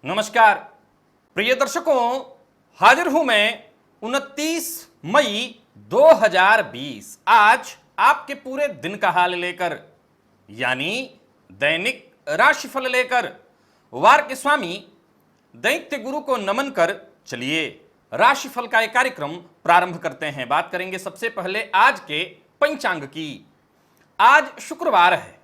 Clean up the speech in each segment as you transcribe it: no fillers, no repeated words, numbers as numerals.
नमस्कार प्रिय दर्शकों, हाजिर हूं मैं 29 मई 2020 आज आपके पूरे दिन का हाल लेकर, यानी दैनिक राशिफल लेकर। वार के स्वामी दैत्य गुरु को नमन कर चलिए राशिफल का एक कार्यक्रम प्रारंभ करते हैं। बात करेंगे सबसे पहले आज के पंचांग की। आज शुक्रवार है,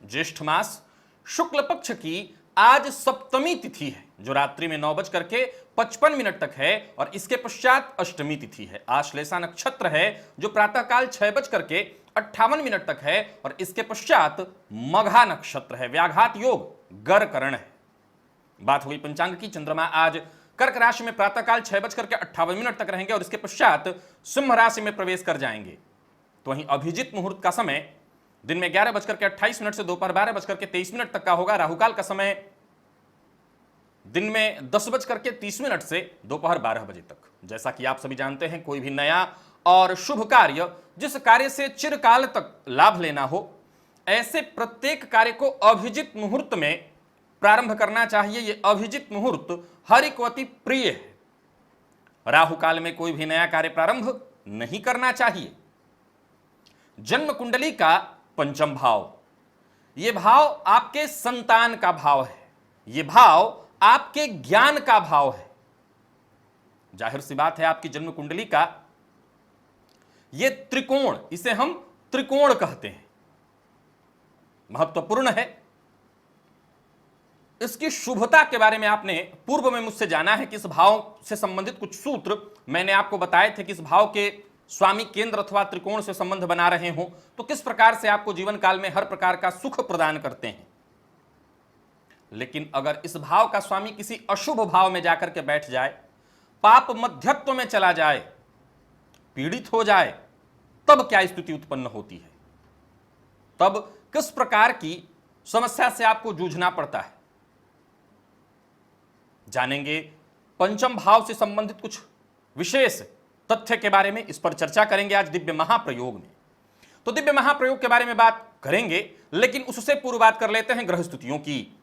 ज्येष्ठ मास शुक्ल पक्ष की आज सप्तमी तिथि है, जो रात्रि में 9:55 तक है और इसके पश्चात अष्टमी तिथि है। आश्लेषा नक्षत्र है, जो प्रातःकाल 6:58 तक है और इसके पश्चात मघा नक्षत्र है। व्याघात योग गर करण है। बात हुई पंचांग की। चंद्रमा आज कर्क राशि में प्रातःकाल 6:58 तक रहेंगे और इसके पश्चात सिंह राशि में प्रवेश कर जाएंगे। तो वहीं अभिजित मुहूर्त का समय दिन में 11:28 से दोपहर 12:23 तक का होगा। राहुकाल का समय दिन में 10:30 से दोपहर 12 बजे तक। जैसा कि आप सभी जानते हैं, कोई भी नया और शुभ कार्य, जिस कार्य से चिरकाल तक लाभ लेना हो, ऐसे प्रत्येक कार्य को अभिजित मुहूर्त में प्रारंभ करना चाहिए। यह अभिजित मुहूर्त हरि को अति प्रिय है। राहुकाल में कोई भी नया कार्य प्रारंभ नहीं करना चाहिए। जन्म कुंडली का पंचम भाव, यह भाव आपके संतान का भाव है। यह भाव आपके ज्ञान का भाव है। जाहिर सी बात है, आपकी जन्म कुंडली का यह त्रिकोण, इसे हम त्रिकोण कहते हैं, महत्वपूर्ण है। इसकी शुभता के बारे में आपने पूर्व में मुझसे जाना है कि इस भाव से संबंधित कुछ सूत्र मैंने आपको बताए थे कि इस भाव के स्वामी केंद्र अथवा त्रिकोण से संबंध बना रहे हो तो किस प्रकार से आपको जीवन काल में हर प्रकार का सुख प्रदान करते हैं। लेकिन अगर इस भाव का स्वामी किसी अशुभ भाव में जाकर के बैठ जाए, पाप मध्यत्व में चला जाए, पीड़ित हो जाए, तब क्या स्थिति उत्पन्न होती है, तब किस प्रकार की समस्या से आपको जूझना पड़ता है, जानेंगे। पंचम भाव से संबंधित कुछ विशेष तथ्य के बारे में इस पर चर्चा करेंगे आज दिव्य महाप्रयोग में। तो दिव्य महाप्रयोग के बारे में बात करेंगे, लेकिन उससे पूर्व बात कर लेते हैं ग्रह स्थितियों की।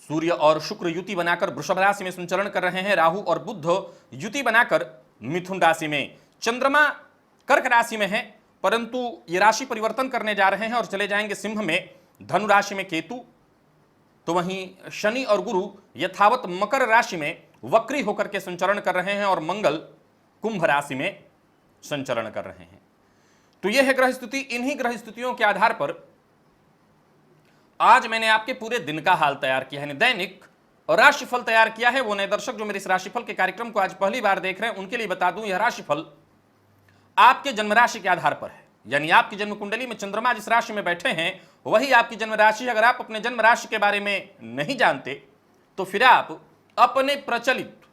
सूर्य और शुक्र युति बनाकर वृषभ राशि में संचरण कर रहे हैं। राहु और बुध युति बनाकर मिथुन राशि में। चंद्रमा कर्क राशि में है, परंतु ये राशि परिवर्तन करने जा रहे हैं और चले जाएंगे सिंह में। धनु राशि में केतु, तो वहीं शनि और गुरु यथावत मकर राशि में वक्री होकर के संचरण कर रहे हैं और मंगल कुंभ राशि में संचरण कर रहे हैं। तो यह है ग्रह स्थिति। इन्हीं ग्रह स्थितियों के आधार पर आज मैंने आपके पूरे दिन का हाल तैयार किया है, दैनिक और राशिफल तैयार किया है। वो नए दर्शक जो मेरे इस राशिफल के कार्यक्रम को आज पहली बार देख रहे हैं, उनके लिए बता दूं, यह राशिफल आपके जन्म राशि के आधार पर है। यानी आपकी जन्म कुंडली में चंद्रमा जिस राशि में बैठे हैं वही आपकी जन्म राशि। अगर आप अपने जन्म राशि के बारे में नहीं जानते तो फिर आप अपने प्रचलित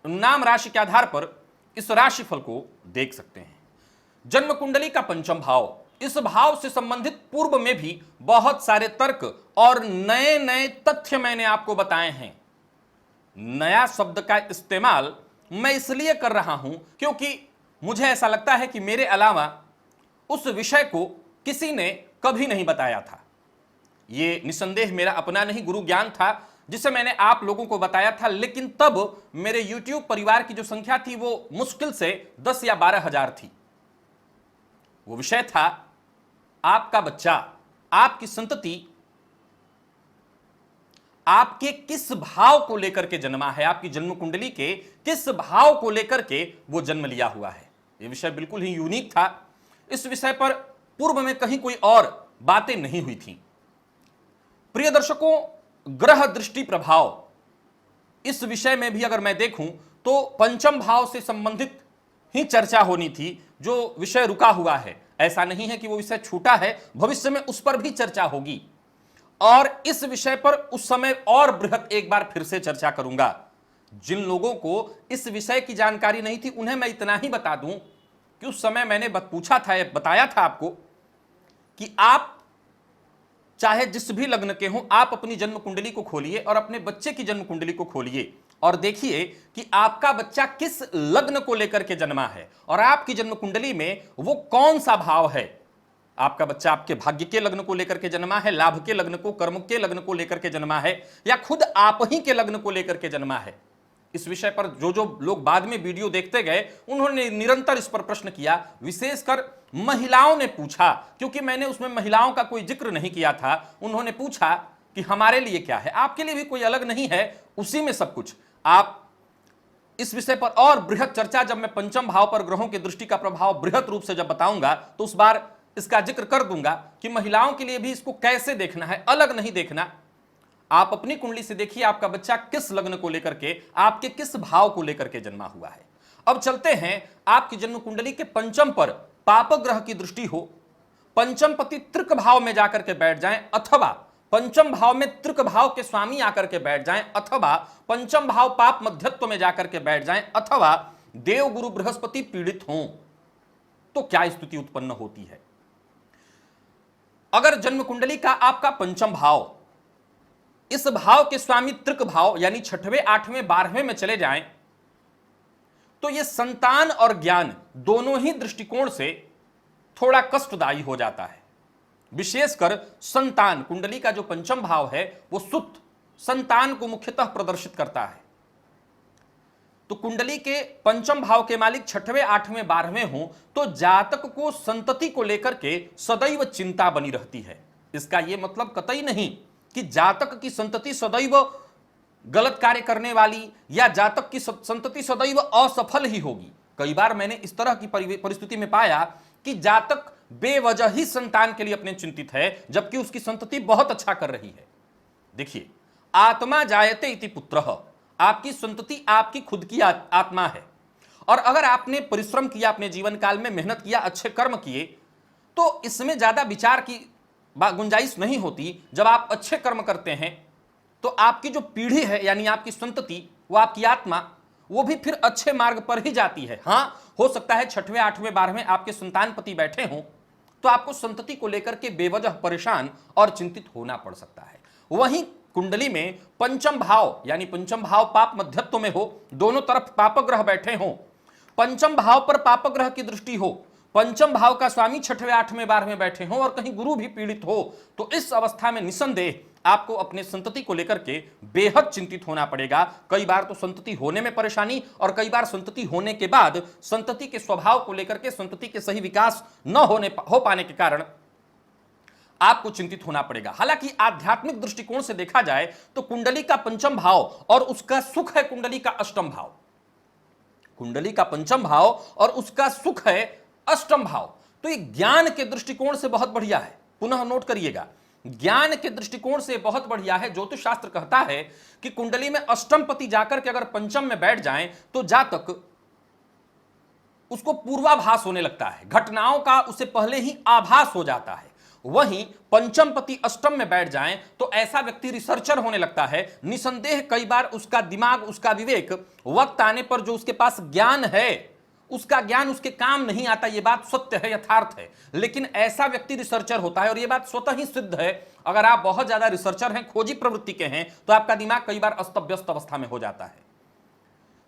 नाम राशि के आधार पर इस राशिफल को देख सकते हैं। जन्म कुंडली का पंचम भाव, इस भाव से संबंधित पूर्व में भी बहुत सारे तर्क और नए नए तथ्य मैंने आपको बताए हैं। नया शब्द का इस्तेमाल मैं इसलिए कर रहा हूं क्योंकि मुझे ऐसा लगता है कि मेरे अलावा उस विषय को किसी ने कभी नहीं बताया था। यह निसंदेह मेरा अपना नहीं गुरु ज्ञान था जिसे मैंने आप लोगों को बताया था, लेकिन तब मेरे YouTube परिवार की जो संख्या थी वो मुश्किल से 10 या 12 हजार थी। वो विषय था आपका बच्चा, आपकी संतति आपके किस भाव को लेकर के जन्मा है, आपकी जन्म कुंडली के किस भाव को लेकर के वो जन्म लिया हुआ है। यह विषय बिल्कुल ही यूनिक था। इस विषय पर पूर्व में कहीं कोई और बातें नहीं हुई थी। प्रिय दर्शकों, ग्रह दृष्टि प्रभाव, इस विषय में भी अगर मैं देखूं तो पंचम भाव से संबंधित ही चर्चा होनी थी। जो विषय रुका हुआ है, ऐसा नहीं है कि वो विषय छूटा है, भविष्य में उस पर भी चर्चा होगी और इस विषय पर उस समय और बृहत एक बार फिर से चर्चा करूंगा। जिन लोगों को इस विषय की जानकारी नहीं थी उन्हें मैं इतना ही बता दूं कि उस समय मैंने पूछा था, बताया था आपको कि आप चाहे जिस भी लग्न के हों, आप अपनी जन्म कुंडली को खोलिए और अपने बच्चे की जन्म कुंडली को खोलिए और देखिए कि आपका बच्चा किस लग्न को लेकर के जन्मा है और आपकी जन्म कुंडली में वो कौन सा भाव है। आपका बच्चा आपके भाग्य के लग्न को लेकर के जन्मा है, लाभ के लग्न को, कर्म के लग्न को लेकर के जन्मा है, या खुद आप ही के लग्न को लेकर के जन्मा है। इस विषय पर जो जो लोग बाद में वीडियो देखते गए उन्होंने निरंतर इस पर प्रश्न किया, विशेषकर महिलाओं ने पूछा, क्योंकि मैंने उसमें महिलाओं का कोई जिक्र नहीं किया था। उन्होंने पूछा कि हमारे लिए क्या है, आपके लिए भी कोई अलग नहीं है, उसी में सब कुछ। आप इस विषय पर और बृहद चर्चा जब मैं पंचम भाव पर ग्रहों की दृष्टि का प्रभाव बृहद रूप से जब बताऊंगा तो उस बार इसका जिक्र कर दूंगा कि महिलाओं के लिए भी इसको कैसे देखना है, अलग नहीं देखना। आप अपनी कुंडली से देखिए आपका बच्चा किस लग्न को लेकर के, आपके किस भाव को लेकर के जन्मा हुआ है। अब चलते हैं, आपकी जन्म कुंडली के पंचम पर पाप ग्रह की दृष्टि हो, पंचम पति तृक भाव में जाकर के बैठ जाएं, अथवा पंचम भाव में तृक भाव के स्वामी आकर के बैठ जाएं, अथवा पंचम भाव पाप मध्यत्व में जाकर के बैठ जाएं, अथवा देव गुरु बृहस्पति पीड़ित हों, तो क्या स्थिति उत्पन्न होती है। अगर जन्म कुंडली का आपका पंचम भाव इस भाव के स्वामी तृक भाव यानी 6वें, 8वें, 12वें में चले जाएं, तो यह संतान और ज्ञान दोनों ही दृष्टिकोण से थोड़ा कष्टदायी हो जाता है। विशेषकर संतान, कुंडली का जो पंचम भाव है वो सुत संतान को मुख्यतः प्रदर्शित करता है। तो कुंडली के पंचम भाव के मालिक 6वें, 8वें, 12वें हो तो जातक को संतति को लेकर के सदैव चिंता बनी रहती है। इसका यह मतलब कतई नहीं कि जातक की संतति सदैव गलत कार्य करने वाली या जातक की संतति सदैव असफल ही होगी। कई बार मैंने इस तरह की परिस्थिति में पाया कि जातक बेवजह ही संतान के लिए अपने चिंतित है, जबकि उसकी संतति बहुत अच्छा कर रही है। देखिए, आत्मा जायते इति पुत्रः, आपकी संतति आपकी खुद की आत्मा है, और अगर आपने परिश्रम किया, अपने जीवन काल में मेहनत किया, अच्छे कर्म किए, तो इसमें ज्यादा विचार की गुंजाइश नहीं होती। जब आप अच्छे कर्म करते हैं तो आपकी जो पीढ़ी है यानी आपकी संतति, वो आपकी आत्मा, वो भी फिर अच्छे मार्ग पर ही जाती है। हां, हो सकता है 6वें, 8वें, 12वें आपके संतान पति बैठे हों तो आपको संतति को लेकर के बेवजह परेशान और चिंतित होना पड़ सकता है। वहीं कुंडली में पंचम भाव यानी पंचम भाव पाप मध्यत्व में हो, दोनों तरफ पापग्रह बैठे हों, पंचम भाव पर पापग्रह की दृष्टि हो, पंचम भाव का स्वामी 6वें, 8वें, 12वें बैठे हो और कहीं गुरु भी पीड़ित हो, तो इस अवस्था में निसंदेह आपको अपने संतति को लेकर के बेहद चिंतित होना पड़ेगा। कई बार तो संतति होने में परेशानी, और कई बार संतति होने के बाद संतति के स्वभाव को लेकर के, संतति के सही विकास न हो पाने के कारण आपको चिंतित होना पड़ेगा। हालांकि आध्यात्मिक दृष्टिकोण से देखा जाए तो कुंडली का पंचम भाव और उसका सुख है कुंडली का अष्टम भाव। कुंडली का पंचम भाव और उसका सुख है अष्टम भाव। तो ये ज्ञान के दृष्टिकोण से बहुत बढ़िया है। पुनः नोट करिएगा, ज्ञान के दृष्टिकोण से बहुत बढ़िया है। ज्योतिष शास्त्र कहता है कि कुंडली में अष्टम पति जाकर के अगर पंचम में बैठ जाएं तो जातक उसको पूर्वाभास होने लगता है, घटनाओं का उसे पहले ही आभास हो जाता है। वहीं पंचम पति अष्टम में बैठ जाएं तो ऐसा व्यक्ति रिसर्चर होने लगता है। निसंदेह कई बार उसका दिमाग, उसका विवेक वक्त आने पर जो उसके पास ज्ञान है, उसका ज्ञान उसके काम नहीं आता। यह बात सत्य है, यथार्थ है। लेकिन ऐसा व्यक्ति रिसर्चर होता है और यह बात स्वतः ही सिद्ध है। अगर आप बहुत ज्यादा रिसर्चर हैं, खोजी प्रवृत्ति के हैं, तो आपका दिमाग कई बार अस्त व्यस्त अवस्था में हो जाता है।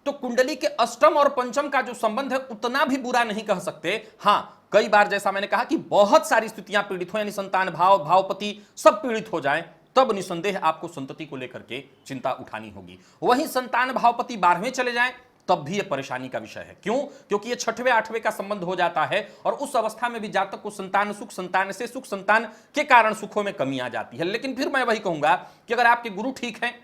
तो कुंडली के अष्टम और पंचम का जो संबंध है उतना भी बुरा नहीं कह सकते। हां, कई बार जैसा मैंने कहा कि बहुत सारी स्थितियां पीड़ित हो, यानी संतान भाव, भावपति सब पीड़ित हो जाएं, तब निसंदेह आपको संतति को लेकर के चिंता उठानी होगी। वहीं संतान भावपति 12वें चले जाएं तब भी यह परेशानी का विषय है। क्यों? क्योंकि यह 6वें, 8वें का संबंध हो जाता है और उस अवस्था में भी जातक को संतान सुख, संतान से सुख, संतान के कारण सुखों में कमी आ जाती है। लेकिन फिर मैं वही कहूंगा कि अगर आपके गुरु ठीक हैं,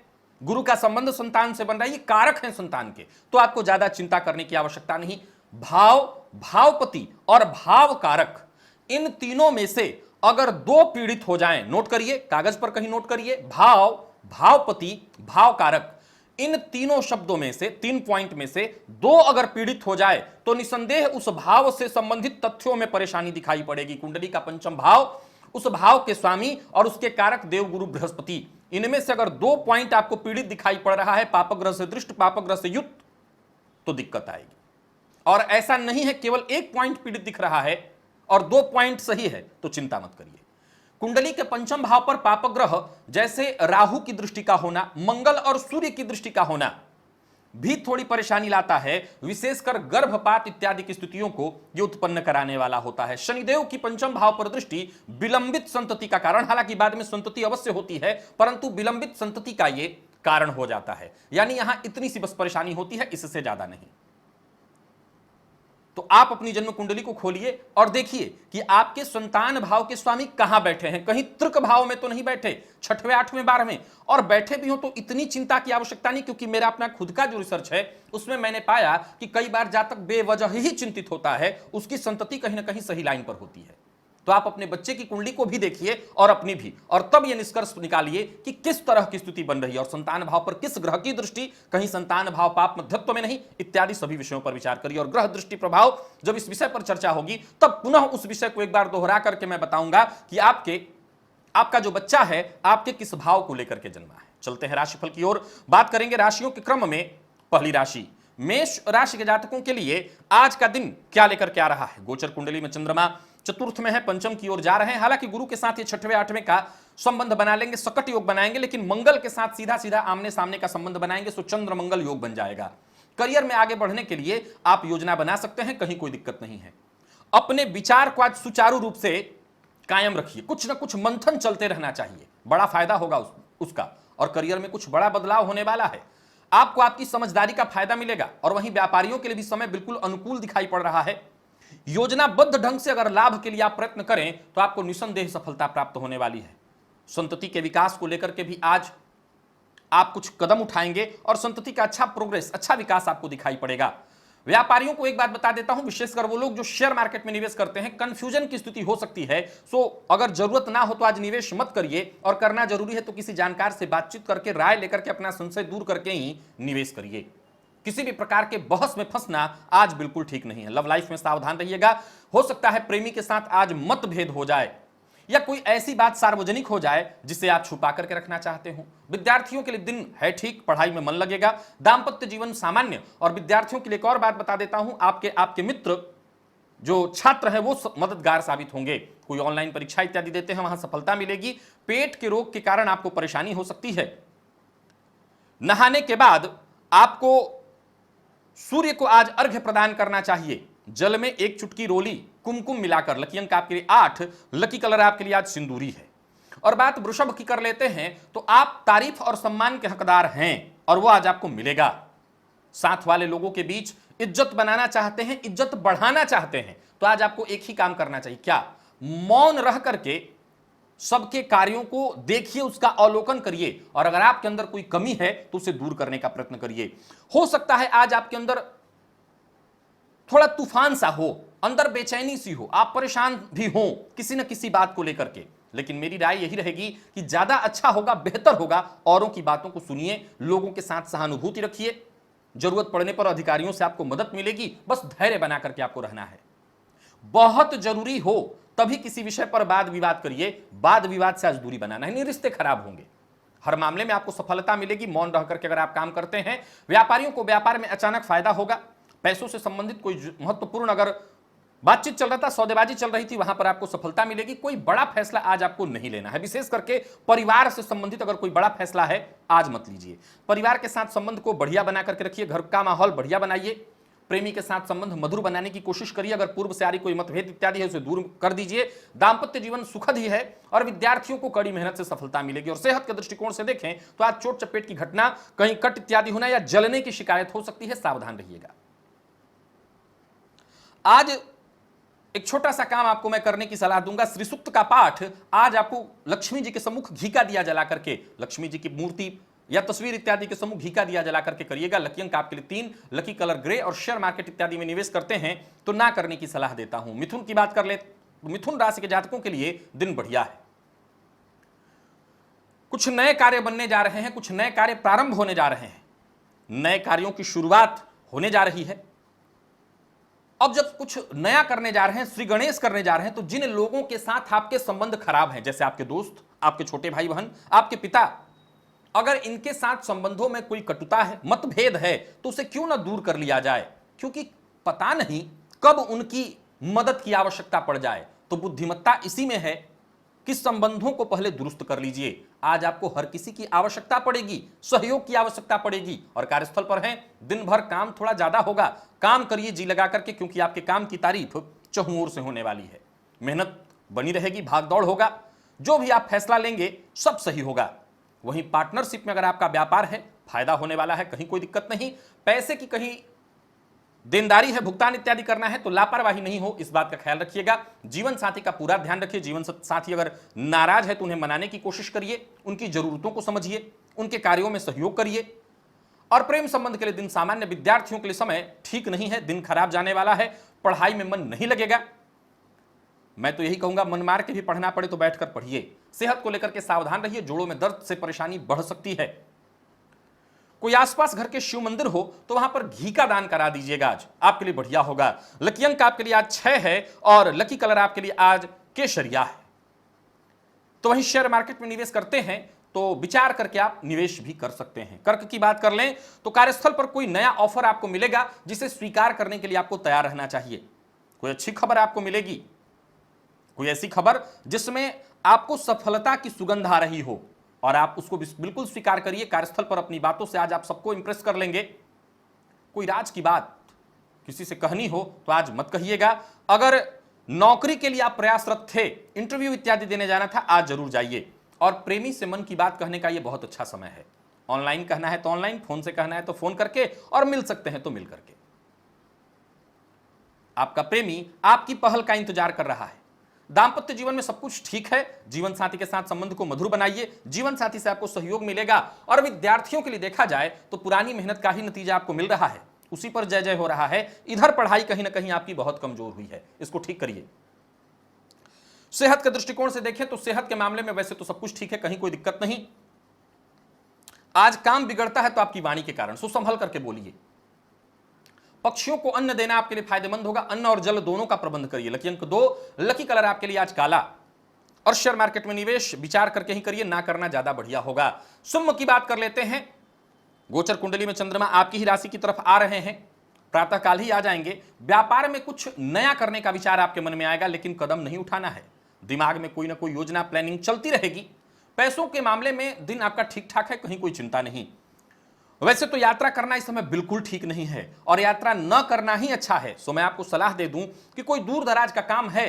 गुरु का संबंध संतान से बन रहा है, ये कारक हैं संतान के, तो आपको ज्यादा चिंता करने की आवश्यकता नहीं। भाव, भावपति और भाव कारक, इन तीनों में से अगर दो पीड़ित हो जाएं, नोट करिए, कागज पर कहीं नोट करिए, भाव, भावपति, भाव कारक, इन तीनों शब्दों में से, 3 पॉइंट में से दो अगर पीड़ित हो जाए तो निसंदेह उस भाव से संबंधित तथ्यों में परेशानी दिखाई पड़ेगी। कुंडली का पंचम भाव, उस भाव के स्वामी और उसके कारक देव गुरु बृहस्पति, इनमें से अगर 2 पॉइंट आपको पीड़ित दिखाई पड़ रहा है, पापग्रह से दृष्ट, पापग्रह से युक्त, तो दिक्कत आएगी। और ऐसा नहीं है केवल 1 पॉइंट पीड़ित दिख रहा है और 2 पॉइंट सही है, तो चिंता मत करिए। कुंडली के पंचम भाव पर पापग्रह जैसे राहु की दृष्टि का होना, मंगल और सूर्य की दृष्टि का होना, भी थोड़ी परेशानी लाता है, विशेषकर गर्भपात इत्यादि की स्थितियों को ये उत्पन्न कराने वाला होता है। शनिदेव की पंचम भाव पर दृष्टि विलंबित संतति का कारण, हालांकि बाद में संतति अवश्य होती है, परंतु विलंबित संतति का ये कारण हो जाता है। यानी यहां इतनी सी बस परेशानी होती है, इससे ज्यादा नहीं। तो आप अपनी जन्म कुंडली को खोलिए और देखिए कि आपके संतान भाव के स्वामी कहां बैठे हैं। कहीं तृक भाव में तो नहीं बैठे, 6वें 8वें 12वें, और बैठे भी हो तो इतनी चिंता की आवश्यकता नहीं, क्योंकि मेरा अपना खुद का जो रिसर्च है उसमें मैंने पाया कि कई बार जातक बेवजह ही चिंतित होता है, उसकी संतति कहीं ना कहीं सही लाइन पर होती है। तो आप अपने बच्चे की कुंडली को भी देखिए और अपनी भी, और तब यह निष्कर्ष निकालिए कि किस तरह की स्थिति बन रही है और संतान भाव पर किस ग्रह की दृष्टि, कहीं संतान भाव पाप मध्यत्व में नहीं, इत्यादि सभी विषयों पर विचार करिए। और ग्रह दृष्टि प्रभाव, जब इस विषय पर चर्चा होगी तब पुनः उस विषय को एक बार दोहरा करके मैं बताऊंगा कि आपका जो बच्चा है आपके किस भाव को लेकर के जन्मा है। चलते हैं राशिफल की ओर, बात करेंगे राशियों के क्रम में। पहली राशि मेष राशि के जातकों के लिए आज का दिन क्या लेकर के आ रहा है। गोचर कुंडली में चंद्रमा चतुर्थ में है, पंचम की ओर जा रहे हैं। हालांकि गुरु के साथ ये 6वें 8वें का संबंध बना लेंगे, सकट योग बनाएंगे, लेकिन मंगल के साथ सीधा सीधा आमने सामने का संबंध बनाएंगे, तो चंद्र मंगल योग बन जाएगा। करियर में आगे बढ़ने के लिए आप योजना बना सकते हैं, कहीं कोई दिक्कत नहीं है। अपने विचार को आज सुचारू रूप से कायम रखिए, कुछ ना कुछ मंथन चलते रहना चाहिए, बड़ा फायदा होगा उसका। और करियर में कुछ बड़ा बदलाव होने वाला है, आपको आपकी समझदारी का फायदा मिलेगा। और वहीं व्यापारियों के लिए भी समय बिल्कुल अनुकूल दिखाई पड़ रहा है। योजनाबद्ध ढंग से अगर लाभ के लिए आप प्रयत्न करें तो आपको निसंदेह सफलता प्राप्त होने वाली है। संतति के विकास को लेकर के भी आज आप कुछ कदम उठाएंगे और संतति का अच्छा प्रोग्रेस, अच्छा विकास आपको दिखाई पड़ेगा। व्यापारियों को एक बात बता देता हूं, विशेषकर वो लोग जो शेयर मार्केट में निवेश करते हैं, कंफ्यूजन की स्थिति हो सकती है। सो अगर जरूरत ना हो तो आज निवेश मत करिए, और करना जरूरी है तो किसी जानकार से बातचीत करके राय लेकर के अपना संशय दूर करके ही निवेश करिए। किसी भी प्रकार के बहस में फंसना आज बिल्कुल ठीक नहीं है। लव लाइफ में सावधान रहिएगा, हो सकता है प्रेमी के साथ आज मतभेद हो जाए या कोई ऐसी बात सार्वजनिक हो जाए जिसे आप छुपा करके रखना चाहते हो। विद्यार्थियों के लिए दिन है ठीक, पढ़ाई में मन लगेगा। दाम्पत्य जीवन सामान्य। और विद्यार्थियों के लिए एक और बात बता देता हूं, आपके मित्र जो छात्र हैं वो मददगार साबित होंगे। कोई ऑनलाइन परीक्षा इत्यादि देते हैं, वहां सफलता मिलेगी। पेट के रोग के कारण आपको परेशानी हो सकती है। नहाने के बाद आपको सूर्य को आज अर्घ्य प्रदान करना चाहिए। जल में 1 चुटकी रोली कुमकुम मिलाकर। लकी अंक आपके लिए 8, लकी कलर आपके लिए आज सिंदूरी है। और बात वृषभ की कर लेते हैं तो आप तारीफ और सम्मान के हकदार हैं और वो आज आपको मिलेगा। साथ वाले लोगों के बीच इज्जत बनाना चाहते हैं, इज्जत बढ़ाना चाहते हैं, तो आज आपको एक ही काम करना चाहिए। क्या? मौन रह करके सबके कार्यों को देखिए, उसका अवलोकन करिए, और अगर आपके अंदर कोई कमी है तो उसे दूर करने का प्रयत्न करिए। हो सकता है आज आपके अंदर थोड़ा तूफान सा हो, अंदर बेचैनी सी हो, आप परेशान भी हो किसी न किसी बात को लेकर के, लेकिन मेरी राय यही रहेगी कि ज्यादा अच्छा होगा, बेहतर होगा, औरों की बातों को सुनिए, लोगों के साथ सहानुभूति रखिए। जरूरत पड़ने पर अधिकारियों से आपको मदद मिलेगी, बस धैर्य बना करके आपको रहना है। बहुत जरूरी हो तभी किसी विषय पर वाद विवाद करिए, वाद विवाद से आज दूरी बनाना है, नहीं रिश्ते खराब होंगे। हर मामले में आपको सफलता मिलेगी मौन रह करके अगर आप काम करते हैं। व्यापारियों को व्यापार में अचानक फायदा होगा। पैसों से संबंधित कोई महत्वपूर्ण अगर बातचीत चल रहा था, सौदेबाजी चल रही थी, वहां पर आपको सफलता मिलेगी। कोई बड़ा फैसला आज आपको नहीं लेना है, विशेष करके परिवार से संबंधित अगर कोई बड़ा फैसला है आज मत लीजिए। परिवार के साथ संबंध को बढ़िया बना करके रखिए, घर का माहौल बढ़िया बनाइए। प्रेमी के साथ संबंध मधुर बनाने की कोशिश करिए। अगर पूर्व से आ रही कोई मतभेद इत्यादि है उसे दूर कर दीजिए। दाम्पत्य जीवन सुखद ही है और विद्यार्थियों को कड़ी मेहनत से सफलता मिलेगी। और सेहत के दृष्टिकोण से देखें तो आज चोट चपेट की घटना, कहीं कट इत्यादि होना या जलने की शिकायत हो सकती है, सावधान रहिएगा। आज एक छोटा सा काम आपको मैं करने की सलाह दूंगा। श्री सूक्त का पाठ आज आपको लक्ष्मी जी के सम्मुख घी का दिया जला करके, लक्ष्मी जी की मूर्ति या तस्वीर इत्यादि के सम्मुख घी का दिया जला करके करिएगा। लकी अंक आपके लिए 3, लकी कलर ग्रे। और शेयर मार्केट इत्यादि में निवेश करते हैं तो ना करने की सलाह देता हूं। मिथुन की बात कर ले, मिथुन राशि के जातकों के लिए दिन बढ़िया है। कुछ नए कार्य बनने जा रहे हैं, कुछ नए कार्य प्रारंभ होने जा रहे हैं, नए कार्यों की शुरुआत होने जा रही है। अब जब कुछ नया करने जा रहे हैं, श्री गणेश करने जा रहे हैं, तो जिन लोगों के साथ आपके संबंध खराब हैं, जैसे आपके दोस्त, आपके छोटे भाई बहन, आपके पिता, अगर इनके साथ संबंधों में कोई कटुता है, मतभेद है, तो उसे क्यों ना दूर कर लिया जाए, क्योंकि पता नहीं कब उनकी मदद की आवश्यकता पड़ जाए। तो बुद्धिमत्ता इसी में है कि संबंधों को पहले दुरुस्त कर लीजिए। आज आपको हर किसी की आवश्यकता पड़ेगी, सहयोग की आवश्यकता पड़ेगी, और कार्यस्थल पर हैं, दिन भर काम थोड़ा ज्यादा होगा। काम करिए जी लगा करके, क्योंकि आपके काम की तारीफ चहुं ओर से होने वाली है। मेहनत बनी रहेगी, भाग दौड़ होगा, जो भी आप फैसला लेंगे सब सही होगा। वहीं पार्टनरशिप में अगर आपका व्यापार है, फायदा होने वाला है, कहीं कोई दिक्कत नहीं। पैसे की कहीं देनदारी है, भुगतान इत्यादि करना है तो लापरवाही नहीं हो, इस बात का ख्याल रखिएगा। जीवन साथी का पूरा ध्यान रखिए। जीवन साथी अगर नाराज है तो उन्हें मनाने की कोशिश करिए, उनकी जरूरतों को समझिए, उनके कार्यों में सहयोग करिए। और प्रेम संबंध के लिए दिन सामान्य, विद्यार्थियों के लिए समय ठीक नहीं है, दिन खराब जाने वाला है, पढ़ाई में मन नहीं लगेगा। मैं तो यही कहूंगा, मन मार के भी पढ़ना पड़े तो बैठकर पढ़िए। सेहत को लेकर के सावधान रहिए, जोड़ों में दर्द से परेशानी बढ़ सकती है। कोई आसपास घर के शिव मंदिर हो तो वहां पर घी का दान करा दीजिएगा, आज आपके लिए बढ़िया होगा। लकी अंक आपके लिए आज 6 है और लकी कलर आपके लिए आज केसरिया है। तो वहीं शेयर मार्केट में निवेश करते हैं तो विचार करके आप निवेश भी कर सकते हैं। कर्क की बात कर लें तो कार्यस्थल पर कोई नया ऑफर आपको मिलेगा, जिसे स्वीकार करने के लिए आपको तैयार रहना चाहिए। कोई अच्छी खबर आपको मिलेगी, कोई ऐसी खबर जिसमें आपको सफलता की सुगंध आ रही हो और आप उसको बिल्कुल स्वीकार करिए। कार्यस्थल पर अपनी बातों से आज आप सबको इंप्रेस कर लेंगे। कोई राज की बात किसी से कहनी हो तो आज मत कहिएगा। अगर नौकरी के लिए आप प्रयासरत थे, इंटरव्यू इत्यादि देने जाना था, आज जरूर जाइए। और प्रेमी से मन की बात कहने का यह बहुत अच्छा समय है। ऑनलाइन कहना है तो ऑनलाइन, फोन से कहना है तो फोन करके, और मिल सकते हैं तो मिल करके। आपका प्रेमी आपकी पहल का इंतजार कर रहा है। दांपत्य जीवन में सब कुछ ठीक है। जीवन साथी के साथ संबंध को मधुर बनाइए, जीवन साथी से आपको सहयोग मिलेगा। और विद्यार्थियों के लिए देखा जाए तो पुरानी मेहनत का ही नतीजा आपको मिल रहा है, उसी पर जय जय हो रहा है। इधर पढ़ाई कहीं ना कहीं आपकी बहुत कमजोर हुई है, इसको ठीक करिए। सेहत के दृष्टिकोण से देखें तो सेहत के मामले में वैसे तो सब कुछ ठीक है, कहीं कोई दिक्कत नहीं। आज काम बिगड़ता है तो आपकी वाणी के कारण, सो संभल करके बोलिए। पक्षियों को अन्न देना आपके लिए फायदेमंद होगा, अन्न और जल दोनों का प्रबंध करिए। लकी अंक 2, लकी कलर आपके लिए आज काला। और शेयर मार्केट में निवेश विचार करके ही करिए, ना करना ज्यादा बढ़िया होगा। सुम्म की बात कर लेते हैं। गोचर कुंडली में चंद्रमा आपकी ही राशि की तरफ आ रहे हैं, प्रातःकाल ही आ जाएंगे। व्यापार में कुछ नया करने का विचार आपके मन में आएगा, लेकिन कदम नहीं उठाना है। दिमाग में कोई ना कोई योजना, प्लानिंग चलती रहेगी। पैसों के मामले में दिन आपका ठीक ठाक है, कहीं कोई चिंता नहीं। वैसे तो यात्रा करना इस समय बिल्कुल ठीक नहीं है और यात्रा न करना ही अच्छा है। सो मैं आपको सलाह दे दूं कि कोई दूर दराज का काम है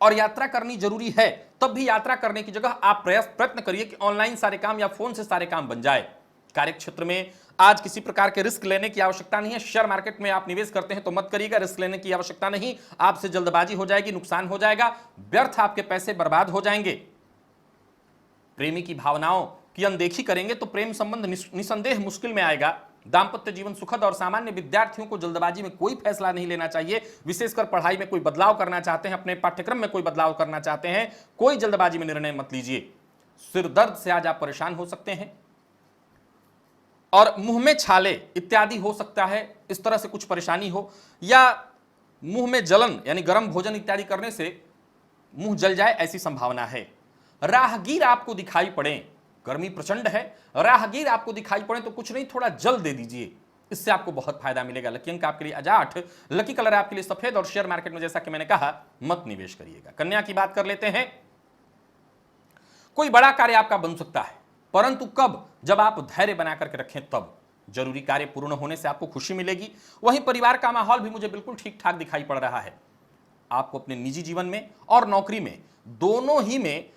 और यात्रा करनी जरूरी है, तब भी यात्रा करने की जगह आप प्रयत्न करिए कि ऑनलाइन सारे काम या फोन से सारे काम बन जाए। कार्य क्षेत्र में आज किसी प्रकार के रिस्क लेने की आवश्यकता नहीं है। शेयर मार्केट में आप निवेश करते हैं तो मत करिएगा, रिस्क लेने की आवश्यकता नहीं। आपसे जल्दबाजी हो जाएगी, नुकसान हो जाएगा, व्यर्थ आपके पैसे बर्बाद हो जाएंगे। प्रेमी की भावनाओं की अनदेखी करेंगे तो प्रेम संबंध निसंदेह मुश्किल में आएगा। दांपत्य जीवन सुखद और सामान्य। विद्यार्थियों को जल्दबाजी में कोई फैसला नहीं लेना चाहिए, विशेषकर पढ़ाई में कोई बदलाव करना चाहते हैं, अपने पाठ्यक्रम में कोई बदलाव करना चाहते हैं, कोई जल्दबाजी में निर्णय मत लीजिए। सिर दर्द से आज आप परेशान हो सकते हैं और मुंह में छाले इत्यादि हो सकता है, इस तरह से कुछ परेशानी हो, या मुंह में जलन यानी गर्म भोजन इत्यादि करने से मुंह जल जाए, ऐसी संभावना है। राहगीर आपको दिखाई पड़े, गर्मी प्रचंड है, राहगीर आपको दिखाई पड़े तो कुछ नहीं, थोड़ा जल दे दीजिए, इससे आपको बहुत फायदा मिलेगा। लकी अंक आपके लिए आज 8, लकी कलर आपके लिए सफेद। और शेयर मार्केट में जैसा कि मैंने कहा, मत निवेश करिएगा। कन्या की बात कर लेते हैं। कोई बड़ा कार्य आपका बन सकता है, परंतु कब? जब आप धैर्य बना करके रखें तब। जरूरी कार्य पूर्ण होने से आपको खुशी मिलेगी। वहीं परिवार का माहौल भी मुझे बिल्कुल ठीक ठाक दिखाई पड़ रहा है। आपको अपने निजी जीवन में और नौकरी में, दोनों ही में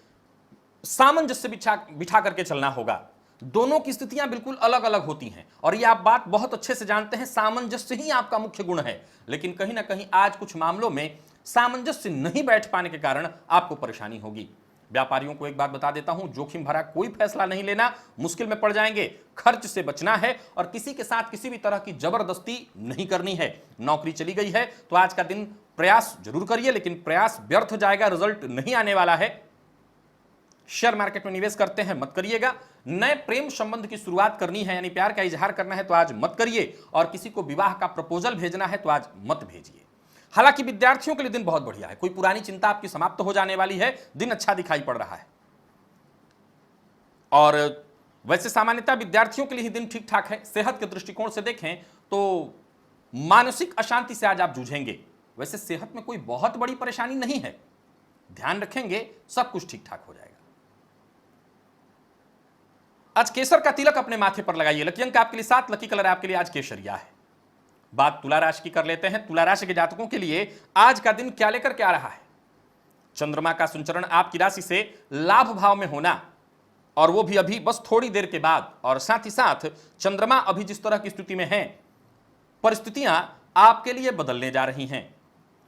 सामंजस्य बिठा करके चलना होगा। दोनों की स्थितियां बिल्कुल अलग अलग होती हैं और ये आप बात बहुत अच्छे से जानते हैं। सामंजस्य ही आपका मुख्य गुण है, लेकिन कहीं ना कहीं आज कुछ मामलों में सामंजस्य नहीं बैठ पाने के कारण आपको परेशानी होगी। व्यापारियों को एक बात बता देता हूं, जोखिम भरा कोई फैसला नहीं लेना, मुश्किल में पड़ जाएंगे। खर्च से बचना है और किसी के साथ किसी भी तरह की जबरदस्ती नहीं करनी है। नौकरी चली गई है तो आज का दिन प्रयास जरूर करिए, लेकिन प्रयास व्यर्थ जाएगा, रिजल्ट नहीं आने वाला है। शेयर मार्केट में निवेश करते हैं मत करिएगा। नए प्रेम संबंध की शुरुआत करनी है यानी प्यार का इजहार करना है तो आज मत करिए, और किसी को विवाह का प्रपोजल भेजना है तो आज मत भेजिए। हालांकि विद्यार्थियों के लिए दिन बहुत बढ़िया है, कोई पुरानी चिंता आपकी समाप्त हो जाने वाली है, दिन अच्छा दिखाई पड़ रहा है। और वैसे सामान्यतः विद्यार्थियों के लिए ही दिन ठीक ठाक है। सेहत के दृष्टिकोण से देखें तो मानसिक अशांति से आज आप जूझेंगे। वैसे सेहत में कोई बहुत बड़ी परेशानी नहीं है, ध्यान रखेंगे, सब कुछ ठीक ठाक हो जाएगा। आज केसर का तिलक अपने माथे पर लगाइए। लकी अंक आपके लिए 7, लकी कलर आपके लिए आज केसरिया है। बात तुला राशि की कर लेते हैं। तुला राशि के जातकों के लिए आज का दिन क्या लेकर के आ रहा है? चंद्रमा का संचरण आपकी राशि से लाभ भाव में होना, और वो भी अभी बस थोड़ी देर के बाद, और साथ ही साथ चंद्रमा अभी जिस तरह की स्थिति में है, परिस्थितियां आपके लिए बदलने जा रही हैं,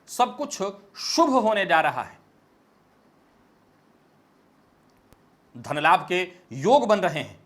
सब कुछ शुभ होने जा रहा है। धन लाभ के योग बन रहे हैं।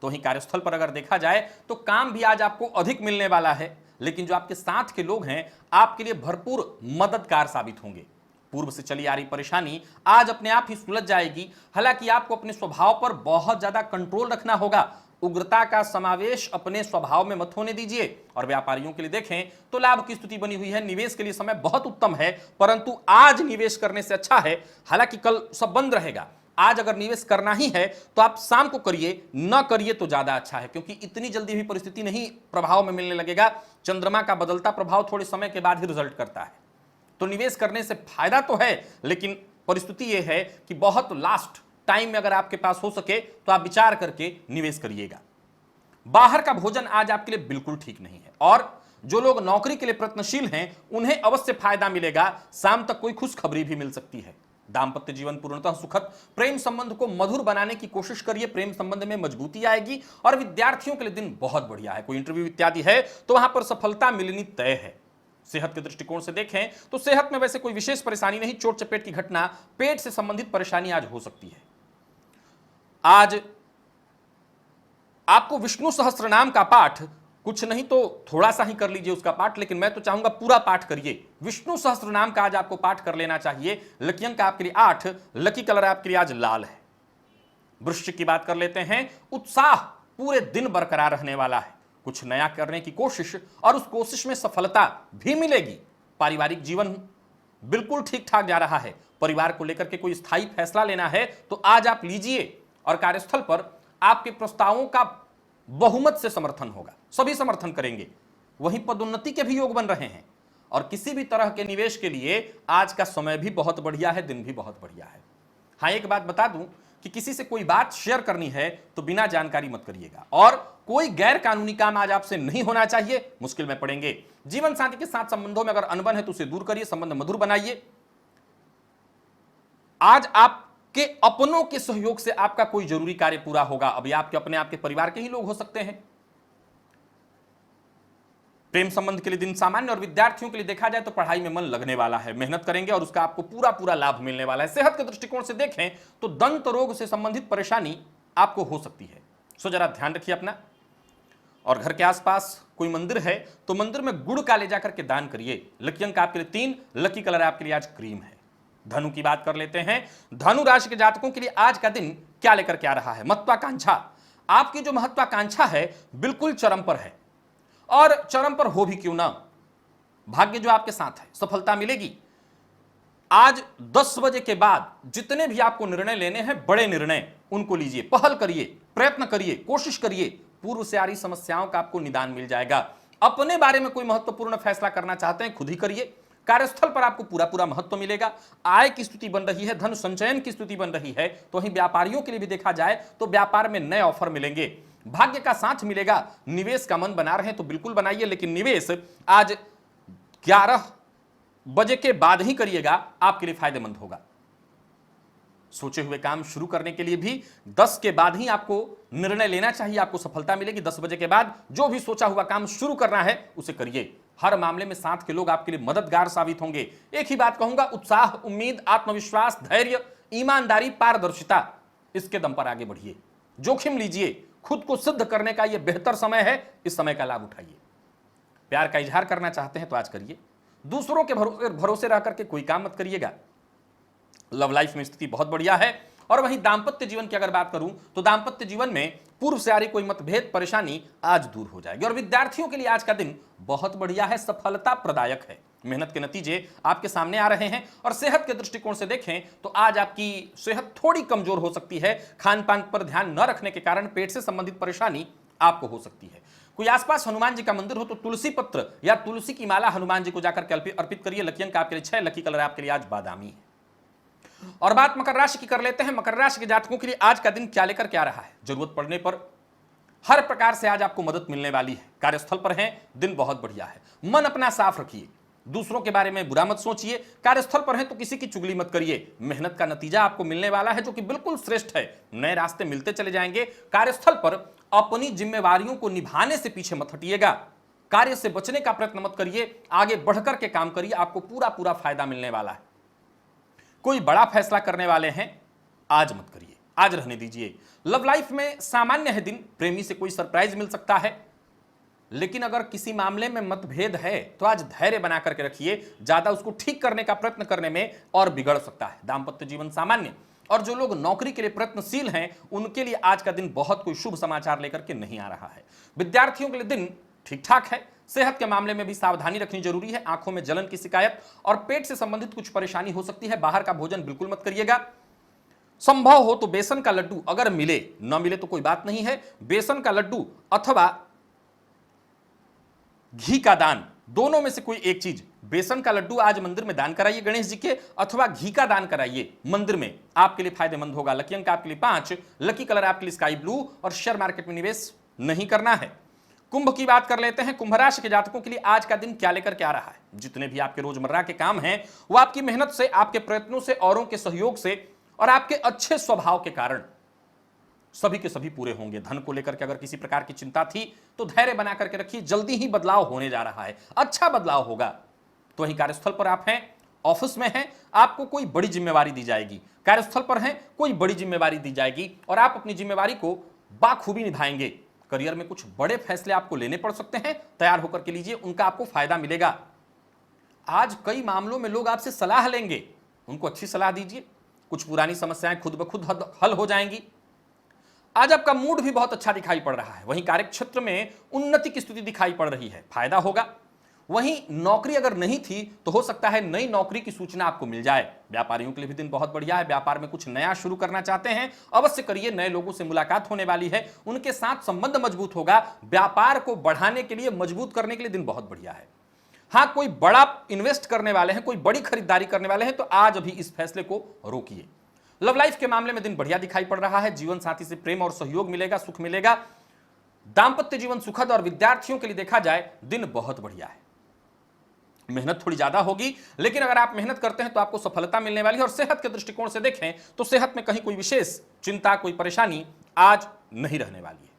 तो ही कार्यस्थल पर अगर देखा जाए तो काम भी आज आपको अधिक मिलने वाला है, लेकिन जो आपके साथ के लोग हैं आपके लिए भरपूर मददगार साबित होंगे। पूर्व से चली आ रही परेशानी आज अपने आप ही सुलझ जाएगी। हालांकि आपको अपने स्वभाव पर बहुत ज्यादा कंट्रोल रखना होगा। उग्रता का समावेश अपने स्वभाव में मत होने दीजिए। और व्यापारियों के लिए देखें तो लाभ की स्थिति बनी हुई है। निवेश के लिए समय बहुत उत्तम है, परंतु आज निवेश करने से अच्छा है। हालांकि कल सब बंद रहेगा, आज अगर निवेश करना ही है तो आप शाम को करिए, न करिए तो ज्यादा अच्छा है, क्योंकि इतनी जल्दी भी परिस्थिति नहीं प्रभाव में मिलने लगेगा। चंद्रमा का बदलता प्रभाव थोड़े समय के बाद ही रिजल्ट करता है। तो निवेश करने से फायदा तो है, लेकिन परिस्थिति यह है कि बहुत लास्ट टाइम में अगर आपके पास हो सके तो आप विचार करके निवेश करिएगा। बाहर का भोजन आज आपके लिए बिल्कुल ठीक नहीं है, और जो लोग नौकरी के लिए प्रयत्नशील हैं उन्हें अवश्य फायदा मिलेगा। शाम तक कोई खुशखबरी भी मिल सकती है। दाम्पत्य जीवन पूर्णतः सुखद। प्रेम संबंध को मधुर बनाने की कोशिश करिए, प्रेम संबंध में मजबूती आएगी। और विद्यार्थियों के लिए दिन बहुत बढ़िया है। कोई इंटरव्यू इत्यादि है तो वहां पर सफलता मिलनी तय है। सेहत के दृष्टिकोण से देखें तो सेहत में वैसे कोई विशेष परेशानी नहीं। चोट चपेट की घटना, पेट से संबंधित परेशानी आज हो सकती है। आज आपको विष्णु सहस्त्रनाम का पाठ, कुछ नहीं तो थोड़ा सा ही कर लीजिए उसका पाठ, लेकिन मैं तो चाहूंगा पूरा पाठ करिए। विष्णु सहस्त्रनाम का आज आपको पाठ कर लेना चाहिए। लकी अंक आपके लिए 8, लकी कलर आपके लिए आज लाल है। वृश्चिक की बात कर लेते हैं। उत्साह पूरे दिन बरकरार रहने वाला है। कुछ नया करने की कोशिश, और उस कोशिश में सफलता भी मिलेगी। पारिवारिक जीवन बिल्कुल ठीक ठाक जा रहा है। परिवार को लेकर के कोई स्थायी फैसला लेना है तो आज आप लीजिए, और कार्यस्थल पर आपके प्रस्तावों का बहुमत से समर्थन होगा, सभी समर्थन करेंगे। वहीं पदोन्नति के भी योग बन रहे हैं, और किसी भी तरह के निवेश के लिए आज का समय भी बहुत बढ़िया है, दिन भी बहुत बढ़िया है। हाँ, एक बात बता दूं कि किसी से कोई बात शेयर करनी है तो बिना जानकारी मत करिएगा, और कोई गैर कानूनी काम आज आपसे नहीं होना चाहिए, मुश्किल में पड़ेंगे। जीवन साथी के साथ संबंधों में अगर अनबन है तो उसे दूर करिए, संबंध मधुर बनाइए। आज आपके अपनों के सहयोग से आपका कोई जरूरी कार्य पूरा होगा। अभी आपके अपने आपके परिवार के ही लोग हो सकते हैं। प्रेम संबंध के लिए दिन सामान्य, और विद्यार्थियों के लिए देखा जाए तो पढ़ाई में मन लगने वाला है। मेहनत करेंगे और उसका आपको पूरा पूरा लाभ मिलने वाला है। सेहत के दृष्टिकोण से देखें तो दंत रोग से संबंधित परेशानी आपको हो सकती है, सो जरा ध्यान रखिए अपना। और घर के आसपास कोई मंदिर है तो मंदिर में गुड़ का ले जाकर के दान करिए। लकी अंक आपके लिए 3, लकी कलर आपके लिए आज क्रीम है। धनु की बात कर लेते हैं। धनु राशि के जातकों के लिए आज का दिन क्या लेकर के आ रहा है? महत्वाकांक्षा। आपकी जो महत्वाकांक्षा है बिल्कुल चरम पर है, और चरम पर हो भी क्यों ना, भाग्य जो आपके साथ है, सफलता मिलेगी। आज 10 बजे के बाद जितने भी आपको निर्णय लेने हैं, बड़े निर्णय, उनको लीजिए, पहल करिए, प्रयत्न करिए, कोशिश करिए। पूर्व से आ रही समस्याओं का आपको निदान मिल जाएगा। अपने बारे में कोई महत्वपूर्ण फैसला करना चाहते हैं, खुद ही करिए। कार्यस्थल पर आपको पूरा पूरा महत्व मिलेगा। आय की स्थिति बन रही है, धन संचयन की स्थिति बन रही है। तो वहीं व्यापारियों के लिए भी देखा जाए तो व्यापार में नए ऑफर मिलेंगे, भाग्य का साथ मिलेगा। निवेश का मन बना रहे हैं तो बिल्कुल बनाइए, लेकिन निवेश आज 11 बजे के बाद ही करिएगा, आपके लिए फायदेमंद होगा। सोचे हुए काम शुरू करने के लिए भी 10 के बाद ही आपको निर्णय लेना चाहिए, आपको सफलता मिलेगी। 10 बजे के बाद जो भी सोचा हुआ काम शुरू करना है उसे करिए। हर मामले में साथ के लोग आपके लिए मददगार साबित होंगे। एक ही बात कहूंगा, उत्साह, उम्मीद, आत्मविश्वास, धैर्य, ईमानदारी, पारदर्शिता, इसके दम पर आगे बढ़िए। जोखिम लीजिए, खुद को सिद्ध करने का यह बेहतर समय है, इस समय का लाभ उठाइए। प्यार का इजहार करना चाहते हैं तो आज करिए। दूसरों के भरोसे रह करके कोई काम मत करिएगा। लव लाइफ में स्थिति बहुत बढ़िया है। और वहीं दाम्पत्य जीवन की अगर बात करूं तो दाम्पत्य जीवन में पूर्व से आ रही कोई मतभेद परेशानी आज दूर हो जाएगी। और विद्यार्थियों के लिए आज का दिन बहुत बढ़िया है, सफलता प्रदायक है। मेहनत के नतीजे आपके सामने आ रहे हैं। और सेहत के दृष्टिकोण से देखें तो आज आपकी सेहत थोड़ी कमजोर हो सकती है। खान पान पर ध्यान न रखने के कारण पेट से संबंधित परेशानी आपको हो सकती है। कोई आसपास हनुमान जी का मंदिर हो तो तुलसी पत्र या तुलसी की माला हनुमान जी को जाकर के अर्पित करिए। लकी अंक आपके लिए 6, लकी कलर आपके लिए आज बादामी है। और बात मकर राशि की कर लेते हैं। मकर राशि के जातकों के लिए आज का दिन क्या लेकर क्या रहा है। जरूरत पड़ने पर हर प्रकार से आज आपको मदद मिलने वाली है। कार्यस्थल पर हैं, दिन बहुत बढ़िया है। मन अपना साफ रखिए, दूसरों के बारे में बुरा मत सोचिए। कार्यस्थल पर हैं तो किसी की चुगली मत करिए। मेहनत का नतीजा आपको मिलने वाला है जो कि बिल्कुल श्रेष्ठ है। नए रास्ते मिलते चले जाएंगे। कार्यस्थल पर अपनी जिम्मेवारियों को निभाने से पीछे मत हटिएगा। कार्य से बचने का प्रयत्न मत करिए, आगे बढ़कर के काम करिए, आपको पूरा पूरा फायदा मिलने वाला है। कोई बड़ा फैसला करने वाले हैं, आज मत करिए, आज रहने दीजिए। लव लाइफ में सामान्य है दिन, प्रेमी से कोई सरप्राइज मिल सकता है, लेकिन अगर किसी मामले में मतभेद है तो आज धैर्य बना करके रखिए। ज्यादा उसको ठीक करने का प्रयत्न करने में और बिगड़ सकता है। दाम्पत्य जीवन सामान्य, और जो लोग नौकरी के लिए प्रयत्नशील हैं उनके लिए आज का दिन बहुत कोई शुभ समाचार लेकर के नहीं आ रहा है। विद्यार्थियों के लिए दिन ठीक ठाक है। सेहत के मामले में भी सावधानी रखनी जरूरी है। आंखों में जलन की शिकायत और पेट से संबंधित कुछ परेशानी हो सकती है। बाहर का भोजन बिल्कुल मत करिएगा। संभव हो तो बेसन का लड्डू, अगर मिले, न मिले तो कोई बात नहीं है, बेसन का लड्डू अथवा घी का दान, दोनों में से कोई एक चीज। बेसन का लड्डू आज मंदिर में दान कराइए गणेश जी के, अथवा घी का दान कराइए मंदिर में, आपके लिए फायदेमंद होगा। लकी अंक आपके लिए 5, लकी कलर आपके लिए स्काई ब्लू, और शेयर मार्केट में निवेश नहीं करना है। कुंभ की बात कर लेते हैं। कुंभ राशि के जातकों के लिए आज का दिन क्या लेकर क्या रहा है। जितने भी आपके रोजमर्रा के काम हैं वो आपकी मेहनत से, आपके प्रयत्नों से, औरों के सहयोग से और आपके अच्छे स्वभाव के कारण सभी के सभी पूरे होंगे। धन को लेकर के अगर किसी प्रकार की चिंता थी तो धैर्य बना करके रखिए, जल्दी ही बदलाव होने जा रहा है, अच्छा बदलाव होगा। तो वहीं कार्यस्थल पर आप हैं, ऑफिस में हैं, आपको कोई बड़ी जिम्मेवारी दी जाएगी। कार्यस्थल पर हैं, कोई बड़ी जिम्मेवारी दी जाएगी और आप अपनी जिम्मेवारी को बाखूबी निभाएंगे। करियर में कुछ बड़े फैसले आपको लेने पड़ सकते हैं, तैयार होकर के लीजिए, उनका आपको फायदा मिलेगा। आज कई मामलों में लोग आपसे सलाह लेंगे, उनको अच्छी सलाह दीजिए। कुछ पुरानी समस्याएं खुद ब खुद हल हो जाएंगी। आज आपका मूड भी बहुत अच्छा दिखाई पड़ रहा है। वहीं कार्य क्षेत्र में उन्नति की स्थिति दिखाई पड़ रही है, फायदा होगा। वहीं नौकरी अगर नहीं थी तो हो सकता है नई नौकरी की सूचना आपको मिल जाए। व्यापारियों के लिए भी दिन बहुत बढ़िया है। व्यापार में कुछ नया शुरू करना चाहते हैं, अवश्य करिए। नए लोगों से मुलाकात होने वाली है, उनके साथ संबंध मजबूत होगा। व्यापार को बढ़ाने के लिए, मजबूत करने के लिए दिन बहुत बढ़िया है। हाँ, कोई बड़ा इन्वेस्ट करने वाले हैं, कोई बड़ी खरीदारी करने वाले हैं तो आज अभी इस फैसले को रोकिए। लव लाइफ के मामले में दिन बढ़िया दिखाई पड़ रहा है। जीवन साथी से प्रेम और सहयोग मिलेगा, सुख मिलेगा। दांपत्य जीवन सुखद, और विद्यार्थियों के लिए देखा जाए दिन बहुत बढ़िया है। मेहनत थोड़ी ज्यादा होगी, लेकिन अगर आप मेहनत करते हैं तो आपको सफलता मिलने वाली है। और सेहत के दृष्टिकोण से देखें तो सेहत में कहीं कोई विशेष चिंता, कोई परेशानी आज नहीं रहने वाली है।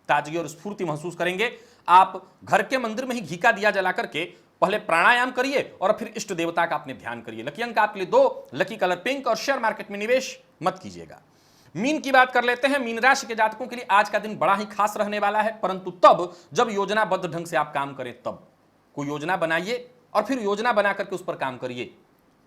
ताजगी और स्फूर्ति महसूस करेंगे। आप घर के मंदिर में ही घी का दिया जला करके पहले प्राणायाम करिए और फिर इष्ट देवता का अपने ध्यान करिए। लकी अंक आपके लिए 2, लकी कलर पिंक, और शेयर मार्केट में निवेश मत कीजिएगा। मीन की बात कर लेते हैं। मीन राशि के जातकों के लिए आज का दिन बड़ा ही खास रहने वाला है, परंतु तब जब योजनाबद्ध ढंग से आप काम करें। तब कोई योजना बनाइए और फिर योजना बना करके उस पर काम करिए।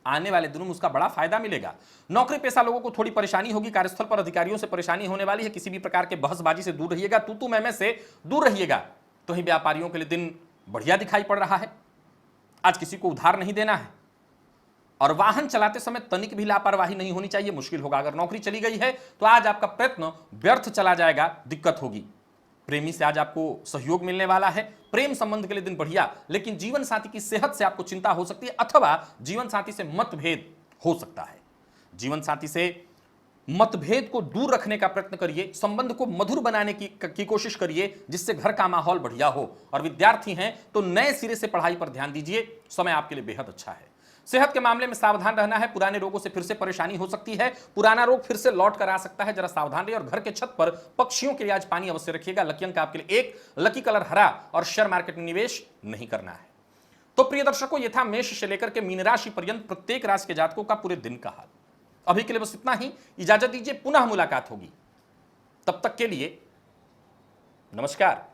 आने वाले दिनों में उसका बड़ा फायदा मिलेगा। नौकरी पेशा लोगों को थोड़ी परेशानी होगी। कार्यस्थल पर अधिकारियों से परेशानी होने वाली है। किसी भी प्रकार के बहसबाजी से दूर रहिएगा, तू मैं से दूर रहिएगा। तो ही व्यापारियों के लिए दिन बढ़िया दिखाई पड़ रहा है। आज किसी को उधार नहीं देना है, और वाहन चलाते समय तनिक भी लापरवाही नहीं होनी चाहिए, मुश्किल होगा। अगर नौकरी चली गई है तो आज आपका प्रयत्न व्यर्थ चला जाएगा, दिक्कत होगी। प्रेमी से आज आपको सहयोग मिलने वाला है। प्रेम संबंध के लिए दिन बढ़िया, लेकिन जीवन साथी की सेहत से आपको चिंता हो सकती है, अथवा जीवन साथी से मतभेद हो सकता है। जीवन साथी से मतभेद को दूर रखने का प्रयत्न करिए, संबंध को मधुर बनाने की कोशिश करिए, जिससे घर का माहौल बढ़िया हो। और विद्यार्थी हैं तो नए सिरे से पढ़ाई पर ध्यान दीजिए, समय आपके लिए बेहद अच्छा है। सेहत के मामले में सावधान रहना है। पुराने रोगों से फिर से परेशानी हो सकती है, पुराना रोग फिर से लौट कर आ सकता है, जरा सावधान रहिए। और घर के छत पर पक्षियों के लिए आज पानी अवश्य रखिएगा। लकी अंक आपके लिए 1, लकी कलर हरा, और शेयर मार्केट में निवेश नहीं करना है। तो प्रिय दर्शकों, ये था मेष से लेकर के मीन राशि पर्यंत प्रत्येक राशि के जातकों का पूरे दिन का हाल। अभी के लिए बस इतना ही, इजाजत दीजिए, पुनः मुलाकात होगी। तब तक के लिए नमस्कार।